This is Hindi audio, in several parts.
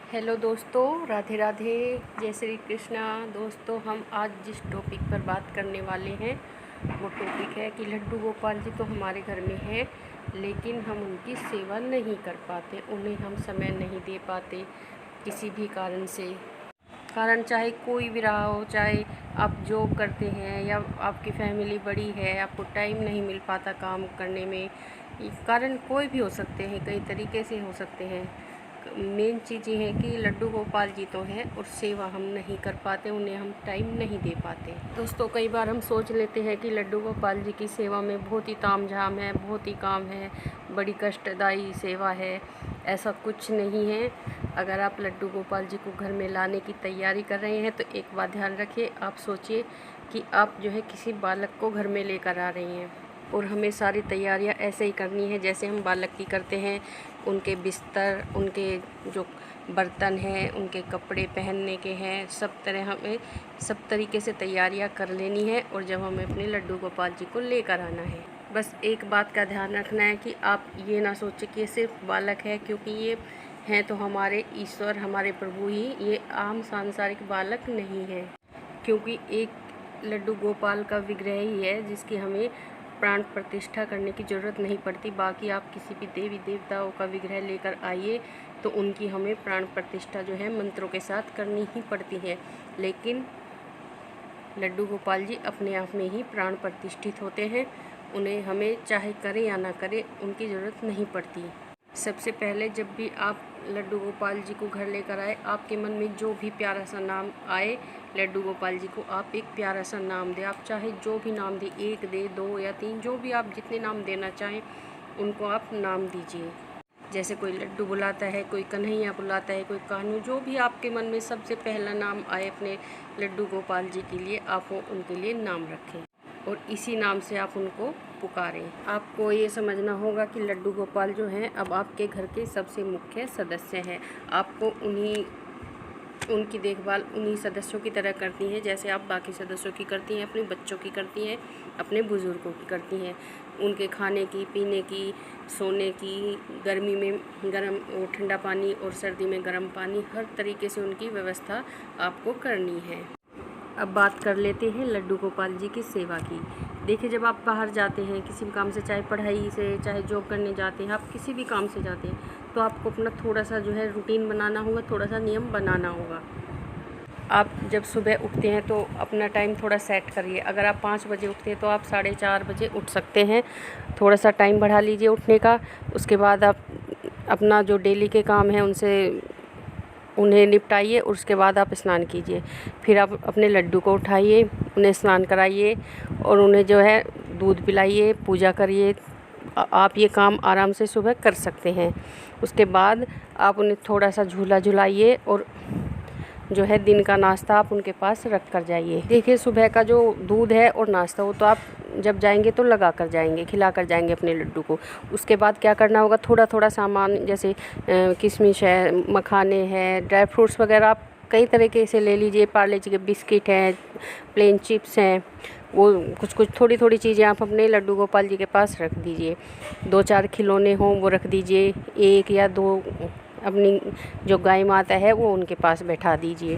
हेलो दोस्तों, राधे राधे, जय श्री कृष्णा। दोस्तों, हम आज जिस टॉपिक पर बात करने वाले हैं वो टॉपिक है कि लड्डू गोपाल जी तो हमारे घर में हैं, लेकिन हम उनकी सेवा नहीं कर पाते, उन्हें हम समय नहीं दे पाते किसी भी कारण से। कारण चाहे कोई भी रहा हो, चाहे आप जॉब करते हैं या आपकी फैमिली बड़ी है, आपको टाइम नहीं मिल पाता काम करने में। कारण कोई भी हो सकते हैं, कई तरीके से हो सकते हैं। मेन चीज़ ये है कि लड्डू गोपाल जी तो हैं और सेवा हम नहीं कर पाते, उन्हें हम टाइम नहीं दे पाते। दोस्तों, कई बार हम सोच लेते हैं कि लड्डू गोपाल जी की सेवा में बहुत ही तामझाम है, बहुत ही काम है, बड़ी कष्टदायी सेवा है। ऐसा कुछ नहीं है। अगर आप लड्डू गोपाल जी को घर में लाने की तैयारी कर रहे हैं तो एक बात ध्यान रखिए, आप सोचिए कि आप जो है किसी बालक को घर में लेकर आ रही हैं और हमें सारी तैयारियां ऐसे ही करनी है जैसे हम बालक की करते हैं। उनके बिस्तर, उनके जो बर्तन हैं, उनके कपड़े पहनने के हैं, सब तरह हमें सब तरीके से तैयारियां कर लेनी है और जब हमें अपने लड्डू गोपाल जी को लेकर आना है। बस एक बात का ध्यान रखना है कि आप ये ना सोचें कि ये सिर्फ बालक है, क्योंकि ये हैं तो हमारे ईश्वर, हमारे प्रभु ही, ये आम सांसारिक बालक नहीं है। क्योंकि एक लड्डू गोपाल का विग्रह ही है जिसकी हमें प्राण प्रतिष्ठा करने की ज़रूरत नहीं पड़ती। बाकी आप किसी भी देवी देवताओं का विग्रह लेकर आइए तो उनकी हमें प्राण प्रतिष्ठा जो है मंत्रों के साथ करनी ही पड़ती है, लेकिन लड्डू गोपाल जी अपने आप में ही प्राण प्रतिष्ठित होते हैं। उन्हें हमें चाहे करें या ना करें उनकी ज़रूरत नहीं पड़ती। सबसे पहले जब भी आप लड्डू गोपाल जी को घर लेकर आए, आपके मन में जो भी प्यारा सा नाम आए, लड्डू गोपाल जी को आप एक प्यारा सा नाम दें। आप चाहे जो भी नाम दें, 1 दे, 2 या 3, जो भी आप जितने नाम देना चाहें उनको आप नाम दीजिए। जैसे कोई लड्डू बुलाता है, कोई कन्हैया बुलाता है, कोई कान्हू, जो भी आपके मन में सबसे पहला नाम आए अपने लड्डू गोपाल जी के लिए, आप वो उनके लिए नाम रखें और इसी नाम से आप उनको पुकारें। आपको ये समझना होगा कि लड्डू गोपाल जो हैं अब आपके घर के सबसे मुख्य सदस्य हैं। आपको उनकी देखभाल उन्हीं सदस्यों की तरह करती हैं जैसे आप बाकी सदस्यों की करती हैं, अपने बच्चों की करती हैं, अपने बुज़ुर्गों की करती हैं। उनके खाने की, पीने की, सोने की, गर्मी में गर्म और ठंडा पानी और सर्दी में गर्म पानी, हर तरीके से उनकी व्यवस्था आपको करनी है। अब बात कर लेते हैं लड्डू गोपाल जी की सेवा की। देखिए, जब आप बाहर जाते हैं किसी भी काम से, चाहे पढ़ाई से, चाहे जॉब करने जाते हैं, आप किसी भी काम से जाते हैं, तो आपको अपना थोड़ा सा जो है रूटीन बनाना होगा, थोड़ा सा नियम बनाना होगा। आप जब सुबह उठते हैं तो अपना टाइम थोड़ा सेट करिए। अगर आप 5 बजे उठते हैं तो आप 4:30 बजे उठ सकते हैं। थोड़ा सा टाइम बढ़ा लीजिए उठने का। उसके बाद आप अपना जो डेली के काम हैं उन्हें निपटाइए और उसके बाद आप स्नान कीजिए। फिर आप अपने लड्डू को उठाइए, उन्हें स्नान कराइए और उन्हें जो है दूध पिलाइए, पूजा करिए। आप ये काम आराम से सुबह कर सकते हैं। उसके बाद आप उन्हें थोड़ा सा झूला झुलाइए और जो है दिन का नाश्ता आप उनके पास रख कर जाइए। देखिए, सुबह का जो दूध है और नाश्ता वो तो आप जब जाएंगे तो लगा कर जाएंगे, खिला कर जाएंगे अपने लड्डू को। उसके बाद क्या करना होगा, थोड़ा थोड़ा सामान जैसे किशमिश है, मखाने हैं, ड्राई फ्रूट्स वगैरह आप कई तरीके से ले लीजिए। पार्ले जी के बिस्किट हैं, प्लेन चिप्स हैं, वो कुछ थोड़ी थोड़ी चीज़ें आप अपने लड्डू गोपाल जी के पास रख दीजिए। 2-4 खिलौने हों वो रख दीजिए। 1 या 2 अपनी जो गाय माता है वो उनके पास बैठा दीजिए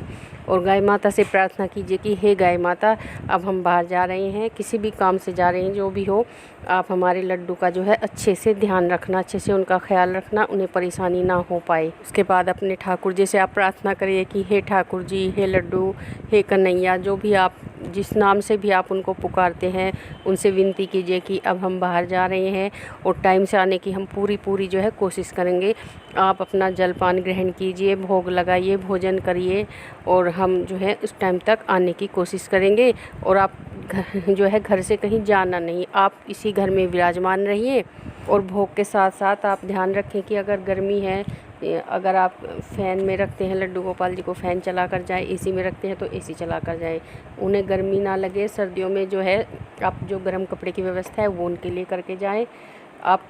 और गाय माता से प्रार्थना कीजिए कि हे गाय माता, अब हम बाहर जा रहे हैं, किसी भी काम से जा रहे हैं, जो भी हो, आप हमारे लड्डू का जो है अच्छे से ध्यान रखना, अच्छे से उनका ख्याल रखना, उन्हें परेशानी ना हो पाए। उसके बाद अपने ठाकुर जी से आप प्रार्थना करिए कि हे ठाकुर जी, हे लड्डू, हे कन्हैया, जो भी आप जिस नाम से भी आप उनको पुकारते हैं, उनसे विनती कीजिए कि अब हम बाहर जा रहे हैं और टाइम से आने की हम पूरी जो है कोशिश करेंगे। आप अपना जलपान ग्रहण कीजिए, भोग लगाइए, भोजन करिए और हम जो है उस टाइम तक आने की कोशिश करेंगे। और आप जो है घर से कहीं जाना नहीं, आप इसी घर में विराजमान रहिए। और भोग के साथ साथ आप ध्यान रखें कि अगर गर्मी है, अगर आप फ़ैन में रखते हैं लड्डू गोपाल जी को, फ़ैन चला कर जाए, एसी में रखते हैं तो एसी चला कर जाए, उन्हें गर्मी ना लगे। सर्दियों में जो है आप जो गर्म कपड़े की व्यवस्था है वो उनके लिए करके जाएं। आप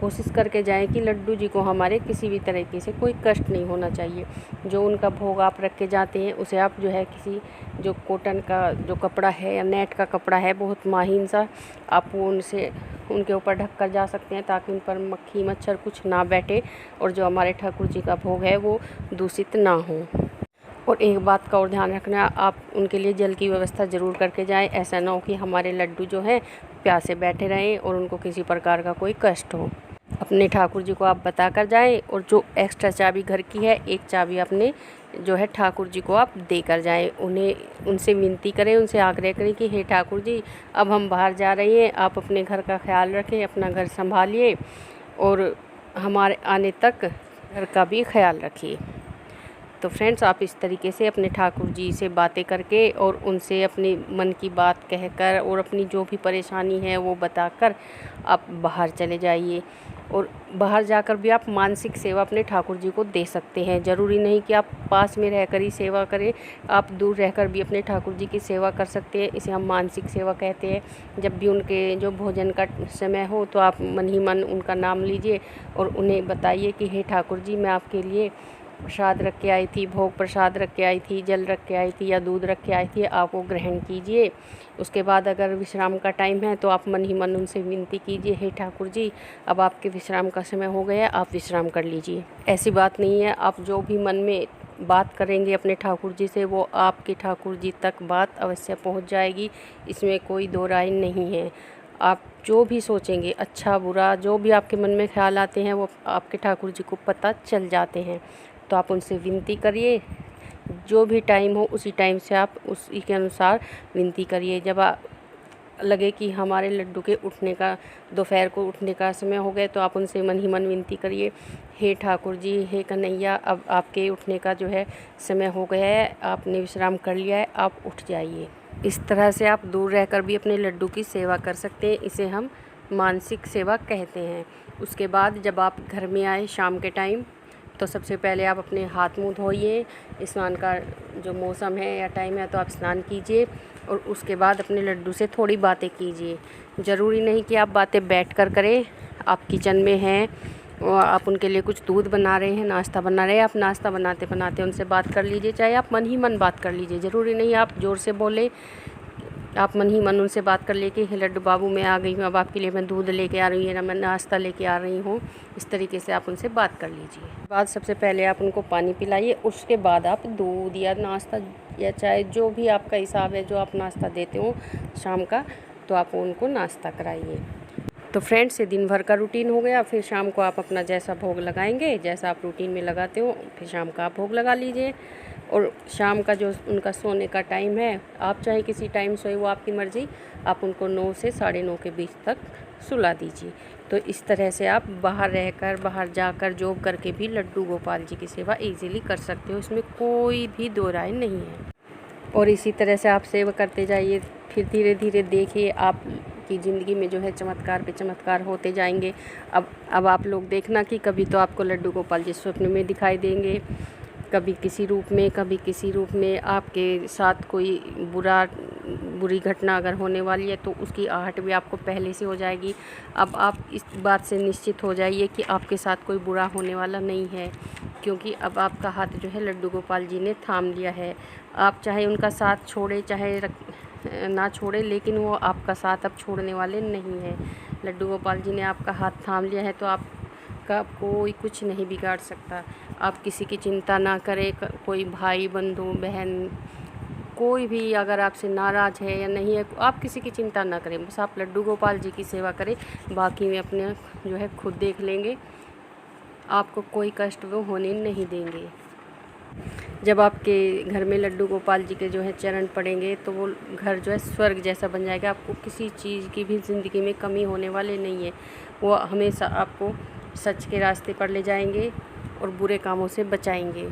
कोशिश करके जाएं कि लड्डू जी को हमारे किसी भी तरीके से कोई कष्ट नहीं होना चाहिए। जो उनका भोग आप रख के जाते हैं उसे आप जो है किसी जो कॉटन का जो कपड़ा है या नेट का कपड़ा है, बहुत महीन सा, आप वो उनसे उनके ऊपर ढक कर जा सकते हैं ताकि उन पर मक्खी मच्छर कुछ ना बैठे और जो हमारे ठाकुर जी का भोग है वो दूषित ना हो। और एक बात का और ध्यान रखना, आप उनके लिए जल की व्यवस्था ज़रूर करके जाएं। ऐसा ना हो कि हमारे लड्डू जो हैं प्यासे बैठे रहें और उनको किसी प्रकार का कोई कष्ट हो। अपने ठाकुर जी को आप बता कर जाएँ और जो एक्स्ट्रा चाबी घर की है, एक चाबी अपने जो है ठाकुर जी को आप देकर जाएं। उनसे विनती करें, उनसे आग्रह करें कि हे ठाकुर जी, अब हम बाहर जा रहे हैं, आप अपने घर का ख्याल रखें, अपना घर संभालिए और हमारे आने तक घर का भी ख्याल रखिए। तो फ्रेंड्स, आप इस तरीके से अपने ठाकुर जी से बातें करके और उनसे अपने मन की बात कहकर और अपनी जो भी परेशानी है वो बताकर आप बाहर चले जाइए। और बाहर जाकर भी आप मानसिक सेवा अपने ठाकुर जी को दे सकते हैं। ज़रूरी नहीं कि आप पास में रहकर ही सेवा करें, आप दूर रहकर भी अपने ठाकुर जी की सेवा कर सकते हैं। इसे हम मानसिक सेवा कहते हैं। जब भी उनके जो भोजन का समय हो तो आप मन ही मन उनका नाम लीजिए और उन्हें बताइए कि हे ठाकुर जी, मैं आपके लिए प्रसाद रख के आई थी, भोग प्रसाद रख के आई थी, जल रख के आई थी या दूध रख के आई थी, आप वो ग्रहण कीजिए। उसके बाद अगर विश्राम का टाइम है तो आप मन ही मन उनसे विनती कीजिए, हे ठाकुर जी, अब आपके विश्राम का समय हो गया, आप विश्राम कर लीजिए। ऐसी बात नहीं है, आप जो भी मन में बात करेंगे अपने ठाकुर जी से वो आपके ठाकुर जी तक बात अवश्य पहुंच जाएगी। इसमें कोई दो राय नहीं है। आप जो भी सोचेंगे, अच्छा बुरा, जो भी आपके मन में ख्याल आते हैं वो आपके ठाकुर जी को पता चल जाते हैं। तो आप उनसे विनती करिए, जो भी टाइम हो उसी टाइम से आप उसी के अनुसार विनती करिए। जब लगे कि हमारे लड्डू के उठने का, दोपहर को उठने का समय हो गया, तो आप उनसे मन ही मन विनती करिए, हे ठाकुर जी, हे कन्हैया, अब आपके उठने का जो है समय हो गया है, आपने विश्राम कर लिया है, आप उठ जाइए। इस तरह से आप दूर रहकर भी अपने लड्डू की सेवा कर सकते हैं। इसे हम मानसिक सेवा कहते हैं। उसके बाद जब आप घर में आए शाम के टाइम, तो सबसे पहले आप अपने हाथ मुंह धोइए। स्नान का जो मौसम है या टाइम है तो आप स्नान कीजिए और उसके बाद अपने लड्डू से थोड़ी बातें कीजिए। ज़रूरी नहीं कि आप बातें बैठकर करें। आप किचन में हैं और आप उनके लिए कुछ दूध बना रहे हैं, नाश्ता बना रहे हैं, आप नाश्ता बनाते बनाते उनसे बात कर लीजिए। चाहे आप मन ही मन बात कर लीजिए, ज़रूरी नहीं आप ज़ोर से बोले। आप मन ही मन उनसे बात कर ले कि हे लड्डू बाबू, मैं आ गई हूँ, अब आपके लिए मैं दूध लेके आ रही हूँ या मैं नाश्ता लेके आ रही हूँ। इस तरीके से आप उनसे बात कर लीजिए। बाद सबसे पहले आप उनको पानी पिलाइए, उसके बाद आप दूध या नाश्ता या चाय, जो भी आपका हिसाब है, जो आप नाश्ता देते हो शाम का, तो आप उनको नाश्ता कराइए। तो फ्रेंड्स, ये दिन भर का रूटीन हो गया। फिर शाम को आप अपना जैसा भोग लगाएंगे, जैसा आप रूटीन में लगाते हो, फिर शाम का आप भोग लगा लीजिए। और शाम का जो उनका सोने का टाइम है, आप चाहे किसी टाइम सोए, वो आपकी मर्ज़ी, आप उनको 9 से 9:30 के बीच तक सुला दीजिए। तो इस तरह से आप बाहर रहकर, बाहर जाकर, जॉब करके भी लड्डू गोपाल जी की सेवा ईज़िली कर सकते हो। इसमें कोई भी दो राय नहीं है। और इसी तरह से आप सेवा करते जाइए। फिर धीरे धीरे देखिए आप की ज़िंदगी में जो है चमत्कार पे चमत्कार होते जाएंगे। अब आप लोग देखना कि कभी तो आपको लड्डू गोपाल जी स्वप्न में दिखाई देंगे, कभी किसी रूप में, कभी किसी रूप में। आपके साथ कोई बुरी घटना अगर होने वाली है तो उसकी आहट भी आपको पहले से हो जाएगी। अब आप इस बात से निश्चित हो जाइए कि आपके साथ कोई बुरा होने वाला नहीं है, क्योंकि अब आपका हाथ जो है लड्डू गोपाल जी ने थाम लिया है। आप चाहे उनका साथ छोड़े, चाहे ना छोड़े, लेकिन वो आपका साथ अब छोड़ने वाले नहीं हैं। लड्डू गोपाल जी ने आपका हाथ थाम लिया है तो आपका कोई कुछ नहीं बिगाड़ सकता। आप किसी की चिंता ना करें। कोई भाई, बंधु, बहन, कोई भी अगर आपसे नाराज़ है या नहीं है, आप किसी की चिंता ना करें। बस आप लड्डू गोपाल जी की सेवा करें, बाकी में अपने जो है खुद देख लेंगे। आपको कोई कष्ट वो होने नहीं देंगे। जब आपके घर में लड्डू गोपाल जी के जो है चरण पड़ेंगे तो वो घर जो है स्वर्ग जैसा बन जाएगा। आपको किसी चीज़ की भी ज़िंदगी में कमी होने वाली नहीं है। वो हमेशा आपको सच के रास्ते पर ले जाएंगे और बुरे कामों से बचाएंगे।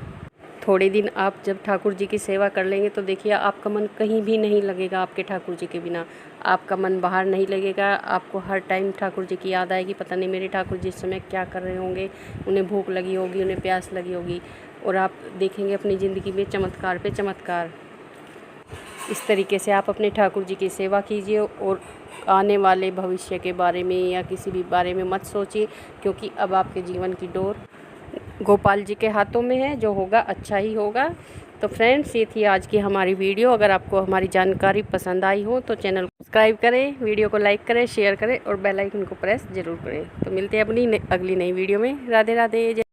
थोड़े दिन आप जब ठाकुर जी की सेवा कर लेंगे तो देखिए आपका मन कहीं भी नहीं लगेगा आपके ठाकुर जी के बिना। आपका मन बाहर नहीं लगेगा। आपको हर टाइम ठाकुर जी की याद आएगी, पता नहीं मेरे ठाकुर जी इस समय क्या कर रहे होंगे, उन्हें भूख लगी होगी, उन्हें प्यास लगी होगी। और आप देखेंगे अपनी ज़िंदगी में चमत्कार पे चमत्कार। इस तरीके से आप अपने ठाकुर जी की सेवा कीजिए और आने वाले भविष्य के बारे में या किसी भी बारे में मत सोचिए, क्योंकि अब आपके जीवन की डोर गोपाल जी के हाथों में है। जो होगा अच्छा ही होगा। तो फ्रेंड्स, ये थी आज की हमारी वीडियो। अगर आपको हमारी जानकारी पसंद आई हो तो चैनल को सब्सक्राइब करें, वीडियो को लाइक करें, शेयर करें और बेल आइकन को प्रेस ज़रूर करें। तो मिलते हैं अपनी अगली नई वीडियो में। राधे राधे।